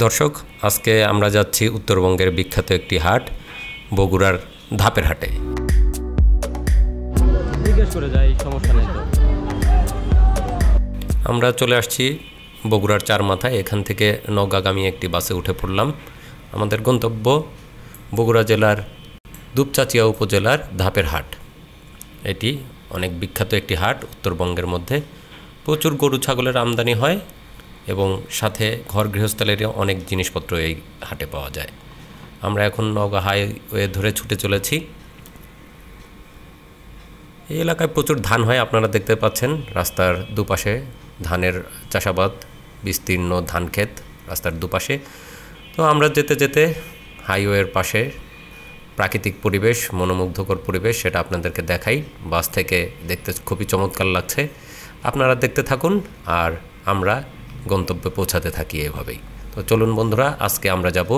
দর্শক, আজকে আমরা যাচ্ছি উত্তরবঙ্গের বিখ্যাত একটি হাট, বগুড়ার ধাপের হাটে। আমরা চলে আসছি বগুড়ার চার মাথায়। এখান থেকে নওগাঁগামী একটি বাসে উঠে পড়লাম। আমাদের গন্তব্য বগুড়া জেলার দুপচাচিয়া উপজেলার ধাপের হাট। এটি অনেক বিখ্যাত একটি হাট উত্তরবঙ্গের মধ্যে। প্রচুর গরু ছাগলের আমদানি হয় এবং সাথে ঘর গৃহস্থলের অনেক জিনিসপত্র এই হাটে পাওয়া যায়। আমরা এখন নওগাঁ হাইওয়ে ধরে ছুটে চলেছি। এই এলাকায় প্রচুর ধান হয়, আপনারা দেখতে পাচ্ছেন রাস্তার দুপাশে ধানের চাষাবাদ, বিস্তীর্ণ ধান ক্ষেত রাস্তার দুপাশে। তো আমরা যেতে যেতে হাইওয়ের পাশে প্রাকৃতিক পরিবেশ, মনোমুগ্ধকর পরিবেশ, সেটা আপনাদেরকে দেখাই। বাস থেকে দেখতে খুবই চমৎকার লাগছে। আপনারা দেখতে থাকুন আর আমরা গন্তব্যে পৌঁছাতে থাকি এভাবেই। তো চলুন বন্ধুরা, আজকে আমরা যাব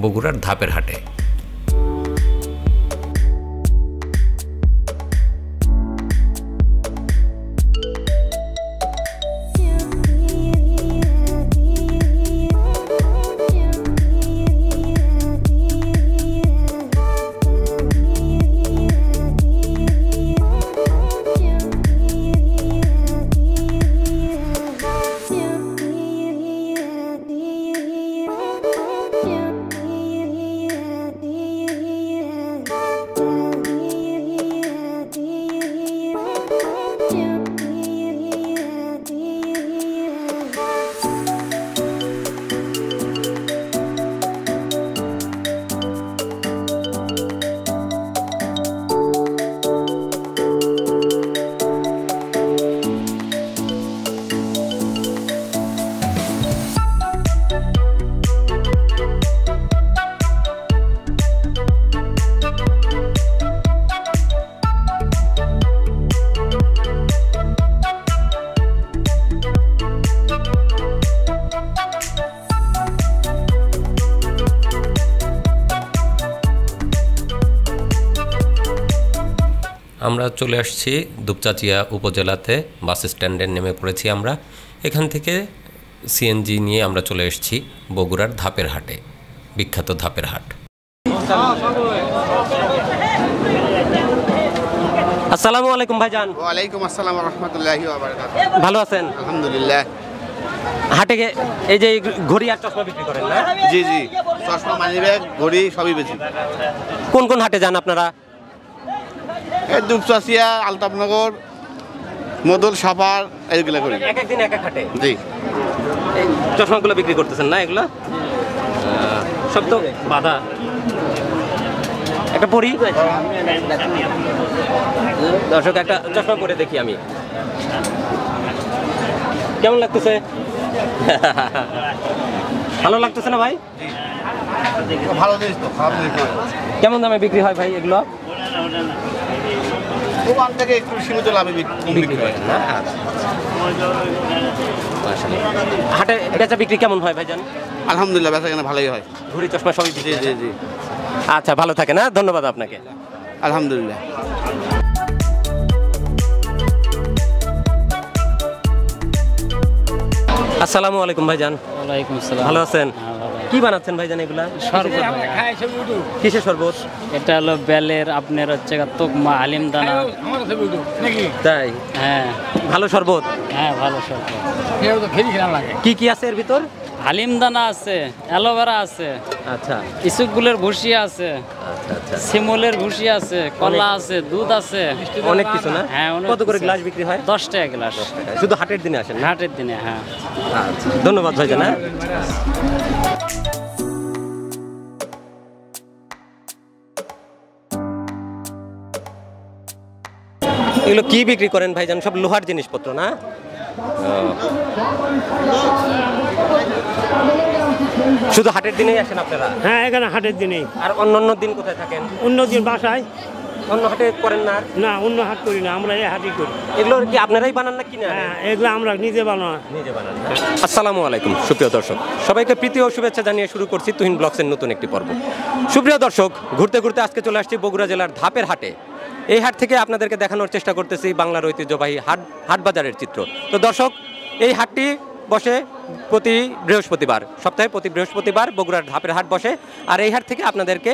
বগুড়ার ধাপের হাটে। আমরা চলে আসছি দুপচাচিয়া উপজেলাতে, বাস স্ট্যান্ডে নেমে পড়েছি আমরা। এখান থেকে সিএনজি নিয়ে আমরা চলে এসেছি বগুড়ার ধাপের হাটে, বিখ্যাত ধাপের হাট। আসসালামু আলাইকুম ভাইজান। ওয়ালাইকুম আসসালাম ওয়া রাহমাতুল্লাহি ওয়া বারাকাতুহু। ভালো আছেন? আলহামদুলিল্লাহ। হাটে এই যে ঘড়ি আর চশমা বিক্রি করেন না? জি জি, চশমা, মানিব্যাগ, ঘড়ি সবই বেশি। কোন কোন হাটে যান আপনারা? এই দুপচাচিয়া, আলতাফনগর, মদল, সাপার, এইগুলো করি। এক একদিন এক এক হাটে? জি। এই চশমাগুলো বিক্রি করতেছেন না? এগুলো সব তো বাধা। একটা পরি দর্শক, একটা চশমা পরে দেখি আমি, কেমন লাগতেছে? ভালো লাগতেছে না ভাই? ভালো জিনিস তো, খারাপ জিনিস না। কেমন দামে বিক্রি হয় ভাই এগুলো? দোকান থেকে একটু সীমিত লাভে বিক্রি হয় না। হাটে বেচা বিক্রি কেমন হয় ভাইজান? আলহামদুলিল্লাহ, বেচা কেনা ভালোই হয়। ঘড়ি চশমা সবই? জি জি জি। আচ্ছা, ভালো থাকে না, ধন্যবাদ আপনাকে। আলহামদুলিল্লাহ। আসসালামু আলাইকুম ভাইজান। ওয়ালাইকুম আসসালাম। ভালো আছেন? কি বানাচ্ছেন ভাইজান এগুলা? শরবত। কিসের শরবত? এটা হলো বেলের, আপনার হচ্ছে তোকমা, হালিম দানা। তাই? হ্যাঁ, ভালো শরবত? হ্যাঁ ভালো শরবত। কি কি আছে এর ভিতর? হালিম দানা আছে, অ্যালোভেরা আছে, আচ্ছা ইসুকগুলের ভুসি আছে, আচ্ছা আচ্ছা, শিমুলের ভুসি আছে, কলা আছে, দুধ আছে, অনেক কিছু না? হ্যাঁ। কত করে গ্লাস বিক্রি হয়? 10 টাকা গ্লাস। শুধু হাটের দিনে আসেন? হাটের দিনে, হ্যাঁ। আচ্ছা, ধন্যবাদ ভাইজান। এগুলো কি বিক্রি করেন ভাইজান? সব লোহার জিনিসপত্র না? শুধু হাটের দিনেই আসেন আপনারা? হ্যাঁ, এখানে হাটের দিনেই। আর অন্য দিন কোথায় থাকেন? অন্য দিন বাসায়। অন্য হাটে করেন না? না, অন্য হাট করি না, আমরা এই হাটই করি। এগুলো কি আপনারাই বানান না কিনে? হ্যাঁ, এগুলো আমরা নিজে বানাই। নিজে বানান। আসসালামু আলাইকুম সুপ্রিয় দর্শক, সবাইকে প্রীতি ও শুভেচ্ছা জানিয়ে শুরু করছি তুহিন ব্লগসের নতুন একটি পর্ব। সুপ্রিয় দর্শক, ঘুরতে ঘুরতে আজকে চলে আসছি বগুড়া জেলার ধাপের হাটে। এই হাট থেকে আপনাদেরকে দেখানোর চেষ্টা করতেছি বাংলার ঐতিহ্যবাহী হাট বাজারের চিত্র। তো দর্শক, এই হাটটি বসে প্রতি বৃহস্পতিবার, সপ্তাহে প্রতি বৃহস্পতিবার বগুড়ার ধাপের হাট বসে। আর এই হাট থেকে আপনাদেরকে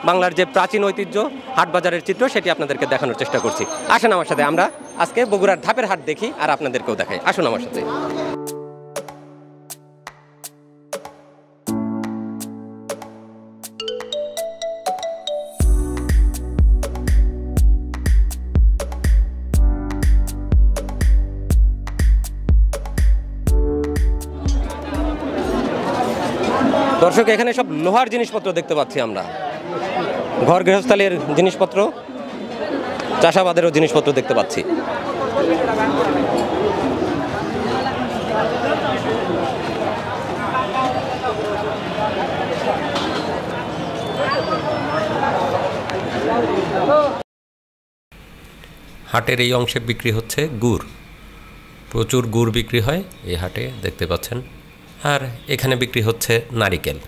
বাংলার যে প্রাচীন ঐতিহ্য হাট বাজারের চিত্র সেটি আপনাদেরকে দেখানোর চেষ্টা করছি। আসুন আমার সাথে, আমরা আজকে বগুড়ার ধাপের হাট দেখি আর আপনাদেরকেও দেখাই। আসুন আমার সাথে। দর্শক, এখানে সব লোহার জিনিসপত্র দেখতে পাচ্ছি আমরা, ঘর গৃহস্থালির জিনিসপত্র, চাষাবাদেরও জিনিসপত্র দেখতে পাচ্ছি। হাটের এই অংশে বিক্রি হচ্ছে গুড়, প্রচুর গুড় বিক্রি হয় এই হাটে দেখতে পাচ্ছেন। আর এখানে বিক্রি হচ্ছে নারিকেল,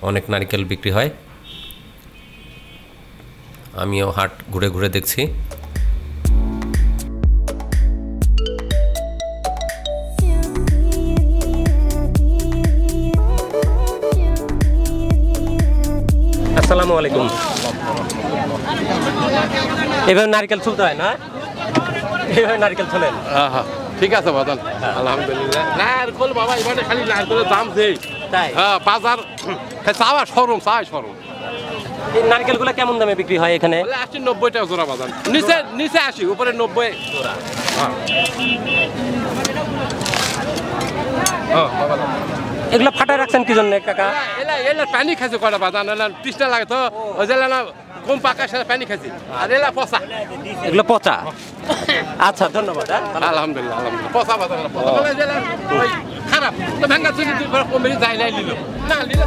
অনেক নারিকেল বিক্রি হয়। আমিও হাট ঘুরে ঘুরে দেখছি। আসসালামু আলাইকুম। এবার নারকেল ছুলতে হয় না? এইভাবে নারকেল ছুলেন? হ্যাঁ, ঠিক আছে বাদান, আলহামদুলিল্লাহ। নারকেল বাবা এবারে খালি নারকেলের দাম যেই, তাই? হ্যাঁ, বাজার চাওয়া সরম, সরম। এই নারকেলগুলো কেমন দামে বিক্রি হয় এখানে? 80-90 টাকা জোড়া বাদান, নিচে 80, উপরে 90 জোড়া। এগুলো ফাটায় রাখছেন কি জন্য কাকা? এলা পানি খাইছে কয়টা বাদান, এলা তৃষ্ণা লাগে তো, ওই যে না কম পাকা সাথে পানি খাইছে, আর এলা পচা। এগুলো পচা? আচ্ছা, ধন্যবাদ। আলহামদুলিল্লাহ, পচা বাদান, খারাপ তো ভেঙ্গা চুরি কমে যাই নাই নিল না নিলে।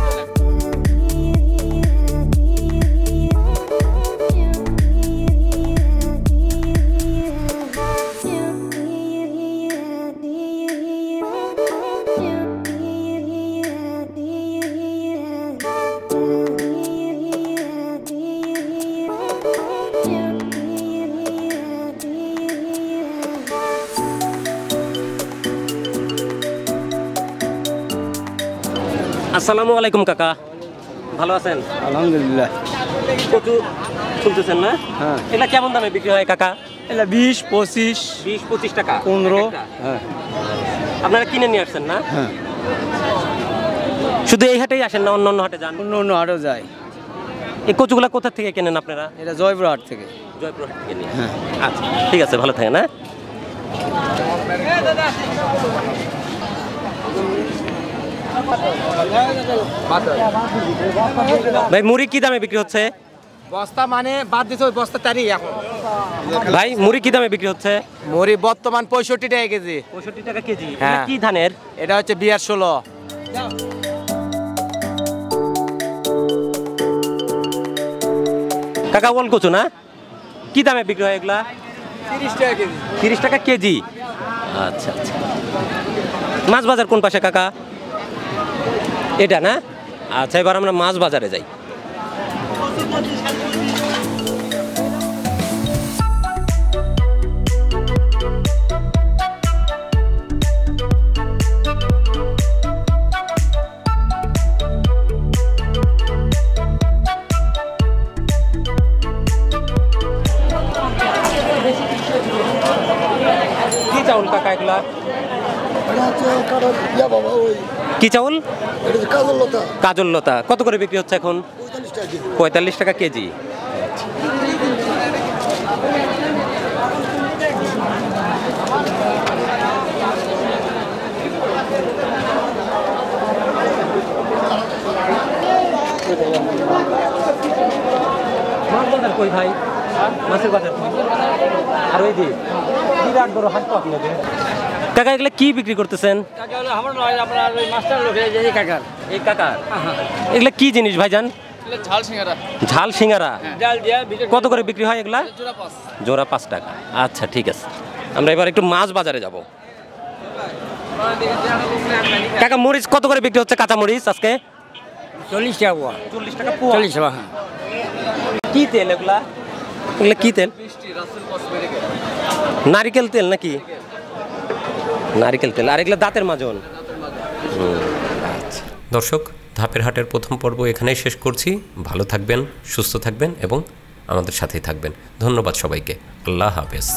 আসসালামু আলাইকুম কাকা, ভালো আছেন? আলহামদুলিল্লাহ। কচু শুনতেছেন না? হ্যাঁ। এগুলা কেমন দামে বিক্রি হয় কাকা? এটা 20-25 20-25 টাকা, 15। একটা? হ্যাঁ আপনারা কিনে নিয়ে আসছেন না? হ্যাঁ, শুধু এই হাটেই আসেন না অন্য অন্য হাটে যান? অন্য হাটও যায়। এই কচুগুলা কোথা থেকে কেনেন আপনারা? এটা জয়পুর হাট থেকে। জয়পুর হাট থেকে নিয়ে। হ্যাঁ। আচ্ছা, ঠিক আছে, ভালো থাকেন। ভাই মুড়ি কি দামে বিক্রি হচ্ছে? বস্তা মানে বাদ দিতে ওই বস্তা তারই এখন। ভাই মুড়ি কি দামে বিক্রি হচ্ছে? মুড়ি বর্তমান 65 টাকা কেজি। 65 টাকা কেজি। হ্যাঁ। এটা কি ধানের? এটা হচ্ছে বিয়ার 16। কাকা ওল কচু না? কি দামে বিক্রি হয় এগুলা? 30 টাকা কেজি। 30 টাকা কেজি। আচ্ছা আচ্ছা। মাছ বাজার কোন পাশে কাকা? এটা না? আচ্ছা, এবার আমরা মাছ বাজারে যাই। কি চাউল কাকা এগুলা? কি চাউল? কাজল লতা। কত করে বিক্রি হচ্ছে এখন? 45 টাকা কেজি। মাছ বাজার কই ভাই? মাছের বাজার কই? আর ওই দিক বিরাট বড় হাট তো আপনাদের। কাকা এগুলা কি বিক্রি করতেছেন? এই কাকার এগুলা কি জিনিস ভাইজান? ঝাল সিঙ্গারা। কত করে বিক্রি হয় এগুলা? জোড়া 5 টাকা। আচ্ছা, ঠিক আছে, আমরা এবার একটু মাছ বাজারে যাব। কাকা মরিচ কত করে বিক্রি হচ্ছে? কাঁচা মরিচ আজকে 40 টাকা পোয়া। 40 টাকা পোয়া। 40 টাকা। কি তেল এগুলা? এগুলা কি তেল? নারিকেল তেল নাকি? নারিকেল তেল, আর এগুলো দাঁতের মাজন। আচ্ছা দর্শক, ধাপের হাটের প্রথম পর্ব এখানেই শেষ করছি। ভালো থাকবেন, সুস্থ থাকবেন এবং আমাদের সাথেই থাকবেন। ধন্যবাদ সবাইকে। আল্লাহ হাফেজ।